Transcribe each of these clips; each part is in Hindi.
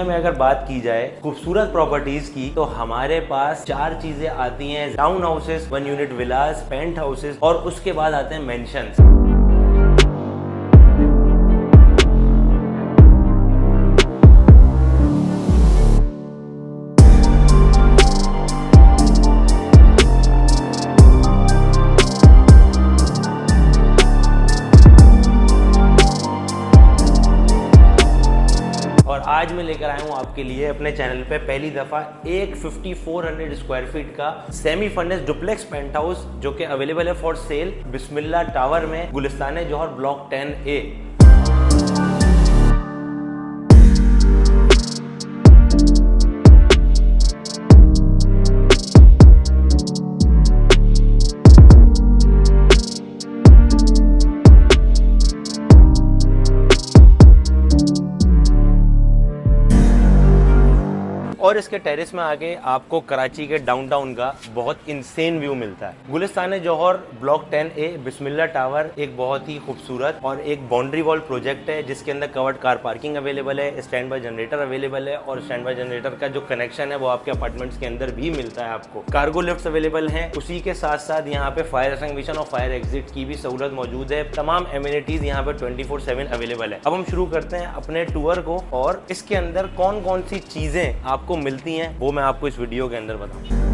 में अगर बात की जाए खूबसूरत प्रॉपर्टीज की, तो हमारे पास 4 चीजें आती हैं। टाउन हाउसेस, 1 यूनिट विलास, पेंट हाउसेस और उसके बाद आते हैं मेंशन्स। आज मैं लेकर आया हूँ आपके लिए अपने चैनल पे पहली दफा एक 5400 स्क्वायर फीट का semi furnished duplex penthouse जो कि अवेलेबल है फॉर सेल बिस्मिल्ला टावर में, गुलिस्तान जौहर, ब्लॉक 10A। और इसके टेरेस में आके आपको कराची के डाउनटाउन का बहुत इंसेन व्यू मिलता है। गुलिस्तान जौहर, ब्लॉक 10A, बिस्मिल्ला टावर एक बहुत ही खूबसूरत और एक बाउंड्री वॉल प्रोजेक्ट है जिसके अंदर कवर्ड कार पार्किंग अवेलेबल है, स्टैंड बाय जनरेटर अवेलेबल है और स्टैंड बाय जनरेटर का जो कनेक्शन है वो आपके अपार्टमेंट्स के अंदर भी मिलता है आपको। कार्गो लिफ्ट अवेलेबल है, उसी के साथ साथ यहाँ पे फायर एक्सटिंग्विशन और फायर एग्जिट की भी सहूलत मौजूद है। तमाम एमिनिटीज यहाँ पे 24/7 अवेलेबल है। अब हम शुरू करते हैं अपने टूर को और इसके अंदर कौन कौन सी चीजें आपको मिलती हैं वो मैं आपको इस वीडियो के अंदर बताऊं।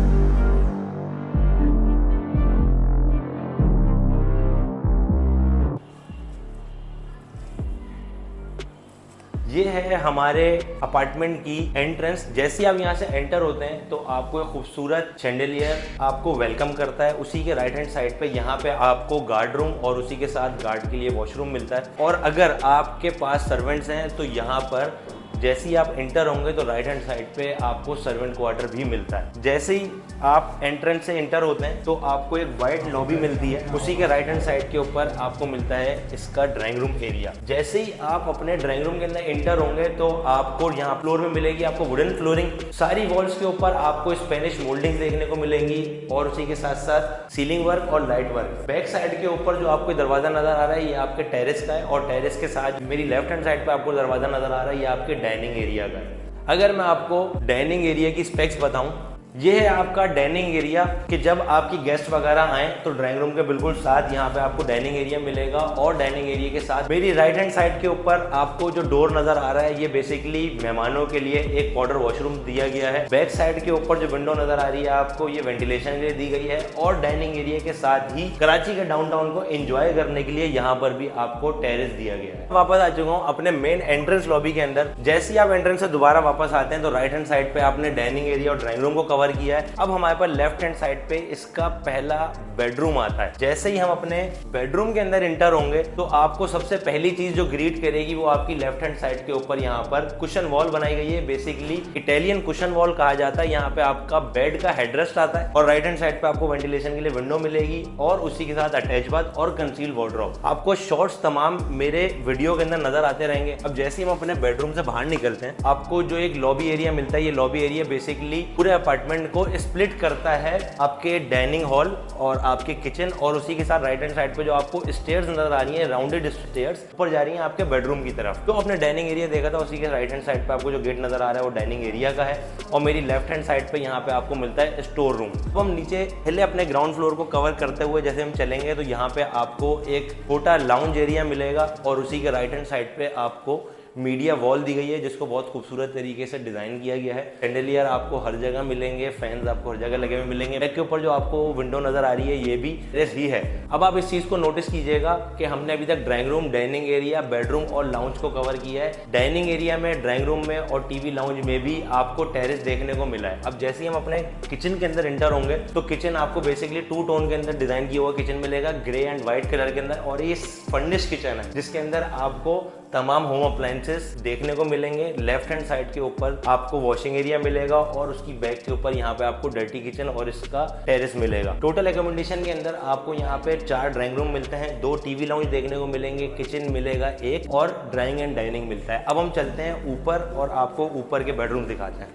ये है हमारे अपार्टमेंट की एंट्रेंस। जैसे ही आप यहाँ से एंटर होते हैं तो आपको एक खूबसूरत शैंडेलियर आपको वेलकम करता है। उसी के राइट हैंड साइड पे यहाँ पे आपको गार्ड रूम और उसी के साथ गार्ड के लिए वॉशरूम मिलता है। और अगर आपके पास सर्वेंट्स हैं तो यहाँ पर जैसे ही आप एंटर होंगे तो राइट हैंड साइड पे आपको सर्वेंट क्वार्टर भी मिलता है। जैसे ही आप एंट्रेंस से एंटर होते हैं तो आपको एक वाइड लॉबी मिलती है। उसी के राइट हैंड साइड के ऊपर आपको मिलता है इसका ड्राइंग रूम एरिया। जैसे ही आप अपने ड्राइंग रूम के अंदर एंटर होंगे तो आपको यहाँ फ्लोर में मिलेगी आपको वुडन फ्लोरिंग। सारी वॉल्स के ऊपर आपको स्पेनिश मोल्डिंग देखने को मिलेंगी और उसी के साथ साथ सीलिंग वर्क और लाइट वर्क। बैक साइड के ऊपर जो आपको दरवाजा नजर आ रहा है ये आपके टेरेस का है और टेरेस के साथ मेरी लेफ्ट हैंड साइड पे आपको दरवाजा नजर आ रहा है ये आपके डाइनिंग एरिया का है। अगर मैं आपको डाइनिंग एरिया की स्पेक्स बताऊं, ये है आपका डाइनिंग एरिया कि जब आपकी गेस्ट वगैरह आए तो ड्राइंग रूम के बिल्कुल साथ यहाँ पे आपको डाइनिंग एरिया मिलेगा और डाइनिंग एरिया के साथ मेरी राइट हैंड साइड के ऊपर आपको जो डोर नजर आ रहा है ये बेसिकली मेहमानों के लिए एक पाउडर वॉशरूम दिया गया है। बैक साइड के ऊपर जो विंडो नजर आ रही है आपको ये वेंटिलेशन के लिए दी गई है और डाइनिंग एरिया के साथ ही कराची के डाउनटाउन को एंजॉय करने के लिए यहाँ पर भी आपको टेरेस दिया गया है। वापस आ चुका हूँ अपने मेन एंट्रेंस लॉबी के अंदर। जैसे ही आप एंट्रेंस से दोबारा वापस आते हैं तो राइट हैंड साइड पे आपने डाइनिंग एरिया और ड्राइंग रूम को कवर किया है। अब हमारे पास लेफ्ट हैंड साइड पे इसका पहला बेडरूम आता है। जैसे ही हम अपने बेडरूम के अंदर एंटर होंगे तो आपको सबसे पहली चीज जो ग्रीट करेगी वो आपकी लेफ्ट हैंड साइड के ऊपर यहाँ पर कुशन वॉल बनाई गई है। बेसिकली इटालियन कुशन वॉल कहा जाता है। यहाँ पे आपका बेड का हेडरेस्ट आता है और राइट हैंड साइड पे आपको वेंटिलेशन के लिए विंडो मिलेगी और उसी के साथ अटैच बाथ और कंसील वार्डरोब। आपको शॉर्ट्स तमाम मेरे वीडियो के अंदर नजर आते रहेंगे। अब जैसे ही हम अपने बेडरूम से बाहर निकलते हैं आपको जो एक लॉबी एरिया मिलता है, ये लॉबी एरिया बेसिकली पूरे अपार्टमेंट को स्प्लिट करता है आपके डाइनिंग हॉल और आपके किचन और उसी के साथ राइट हैंड साइड पे जो आपको स्टेयर्स नजर आ रही हैं, राउंडेड स्टेयर्स ऊपर जा रही हैं आपके बेडरूम की तरफ। तो अपने डाइनिंग एरिया देखा था, उसी के राइट हैंड साइड पे आपको जो गेट नजर आ रहा है वो डाइनिंग एरिया का है और मेरी लेफ्ट हैंड साइड पे यहाँ पे आपको मिलता है स्टोर रूम। तो हम नीचे पहले अपने ग्राउंड फ्लोर को कवर करते हुए जैसे हम चलेंगे तो यहाँ पे आपको एक छोटा लाउंज एरिया मिलेगा और उसी के राइट हैंड साइड पे आपको मीडिया वॉल दी गई है जिसको बहुत खूबसूरत तरीके से डिजाइन किया गया है। शैंडेलियर आपको हर जगह मिलेंगे, फैंस आपको हर जगह लगे हुए मिलेंगे। बैक के ऊपर जो आपको विंडो नजर आ रही है ये भी टेरेस ही है। अब आप इस चीज को नोटिस कीजिएगा कि हमने अभी तक drawing room, dining area, bedroom और लाउंज को कवर किया है। डाइनिंग एरिया में, ड्राइंग रूम में और टीवी लाउंज में भी आपको टेरेस देखने को मिला है। अब जैसे ही हम अपने किचन के अंदर एंटर होंगे तो किचन आपको बेसिकली 2 टोन के अंदर डिजाइन किया हुआ किचन मिलेगा, ग्रे एंड व्हाइट कलर के अंदर। और ये फर्निश किचन है जिसके अंदर आपको तमाम होम अप्लायंसेस देखने को मिलेंगे। लेफ्ट हैंड साइड के ऊपर आपको वॉशिंग एरिया मिलेगा और उसकी बैक के ऊपर यहाँ पे आपको डर्टी किचन और इसका टेरेस मिलेगा। टोटल एकोमोडेशन के अंदर आपको यहाँ पे 4 ड्राइंग रूम मिलते हैं, 2 टीवी लाउंज देखने को मिलेंगे, किचन मिलेगा एक और ड्राइंग एंड डाइनिंग मिलता है। अब हम चलते हैं ऊपर और आपको ऊपर के बेडरूम दिखाते हैं।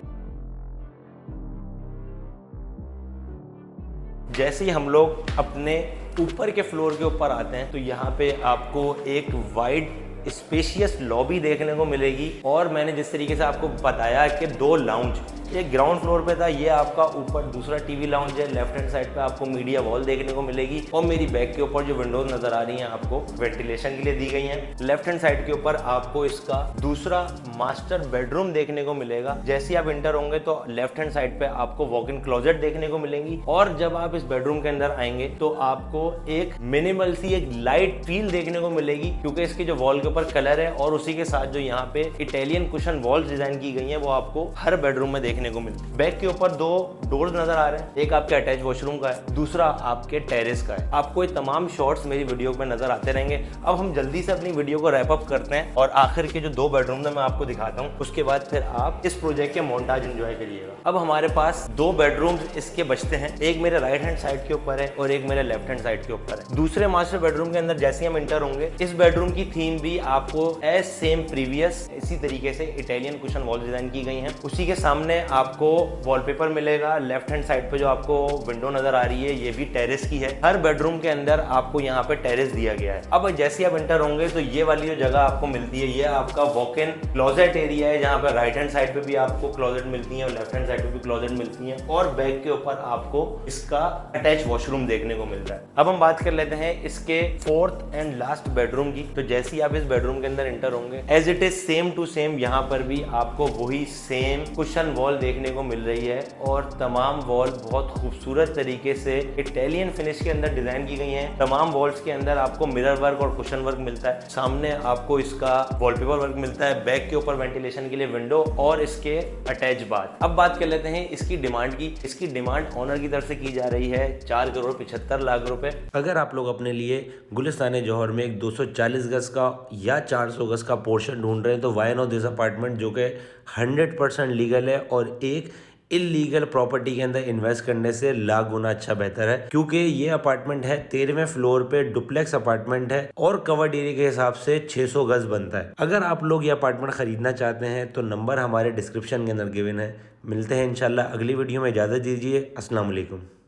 जैसे ही हम लोग अपने ऊपर के फ्लोर के ऊपर आते हैं तो यहाँ पे आपको एक वाइड स्पेशियस लॉबी देखने को मिलेगी। और मैंने जिस तरीके से आपको बताया कि 2 लाउंज, एक ग्राउंड फ्लोर पे था, ये आपका ऊपर दूसरा टीवी लाउंज है। लेफ्ट हैंड साइड पे आपको मीडिया वॉल देखने को मिलेगी और मेरी बैक के ऊपर जो विंडोज नजर आ रही हैं आपको वेंटिलेशन के लिए दी गई हैं। लेफ्ट हैंड साइड के ऊपर आपको इसका दूसरा मास्टर बेडरूम देखने को मिलेगा। जैसे आप इंटर होंगे तो लेफ्ट हैंड साइड पे आपको वॉक इन क्लोजेट देखने को मिलेंगी और जब आप इस बेडरूम के अंदर आएंगे तो आपको एक मिनिमल सी एक लाइट फील देखने को मिलेगी, क्योंकि इसके जो वॉल के ऊपर कलर है और उसी के साथ जो यहाँ पे इटालियन कुशन वॉल्स डिजाइन की गई है वो आपको हर बेडरूम में देखने को मिलती है। बैक के ऊपर 2 डोर्स नजर आ रहे हैं, एक आपके अटैच वॉशरूम का है, दूसरा आपके टेरेस का है। आपको ये तमाम शॉट्स मेरी वीडियो में नजर आते रहेंगे। अब हम जल्दी से अपनी वीडियो को रैप अप करते हैं और आखिर के जो 2 बेडरूम है मैं आपको दिखाता हूँ, उसके बाद फिर आप इस प्रोजेक्ट के मोन्टाज एंजॉय करिएगा। अब हमारे पास 2 बेडरूम इसके बचते हैं, एक मेरे राइट हैंड साइड के ऊपर है और एक मेरे लेफ्ट हैंड साइड के ऊपर है। दूसरे मास्टर बेडरूम के अंदर जैसे हम इंटर होंगे, इस बेडरूम की थीम भी आपको एज सेम प्रीवियस इसी तरीके से इटालियन कुशन वॉल डिजाइन की गई है। उसी के सामने आपको वॉलपेपर मिलेगा। लेफ्ट हैंड साइड पे जो आपको विंडो नजर आ रही है ये भी टेरेस की है। हर बेडरूम के अंदर आपको यहाँ पे टेरेस दिया गया है। अब जैसे आप इंटर होंगे तो ये वाली जो जगह आपको मिलती है ये आपका वॉक इन क्लोजेट एरिया है, जहाँ पे राइट हैंड साइड पे भी आपको क्लोजेट मिलती है और लेफ्ट हैंड साइड पे भी क्लोजेट मिलती है और बैक के ऊपर आपको इसका अटैच वॉशरूम देखने को मिल रहा है। अब हम बात कर लेते हैं इसके 4th एंड लास्ट बेडरूम की। तो जैसे ही आप इस बेडरूम के अंदर इंटर होंगे as it is same to same यहाँ पर भी आपको वही सेम कुशन वॉल देखने को मिल रही है और तमाम वॉल बहुत खूबसूरत तरीके से इटालियन फिनिश के अंदर डिजाइन की गई हैं। तमाम वॉल्स के अंदर आपको मिरर वर्क और कुशन वर्क मिलता है। सामने आपको इसका वॉलपेपर वर्क मिलता है, बैक के ऊपर वेंटिलेशन के लिए विंडो और इसके अटैच बाथ। अब बात कर लेते हैं इसकी डिमांड की। इसकी डिमांड ऑनर की तरफ से की जा रही है 4,75,00,000 रुपए। अगर आप लोग अपने लिए गुलिस्तान जौहर में एक 240 गज का या 400 गज का पोर्शन ढूंढ रहे हैं तो वाई नो दिस अपार्टमेंट, जो कि 100% लीगल है और एक इलीगल प्रॉपर्टी के अंदर इन्वेस्ट करने से लाख गुना अच्छा बेहतर है, क्योंकि ये अपार्टमेंट है 13वें फ्लोर पे, डुप्लेक्स अपार्टमेंट है और कवर्ड एरिया के हिसाब से 600 गज बनता है। अगर आप लोग ये अपार्टमेंट खरीदना चाहते हैं तो नंबर हमारे डिस्क्रिप्शन के अंदर गिवन है। मिलते हैं इंशाल्लाह अगली वीडियो में। इजाज़त दीजिए। अस्सलाम वालेकुम।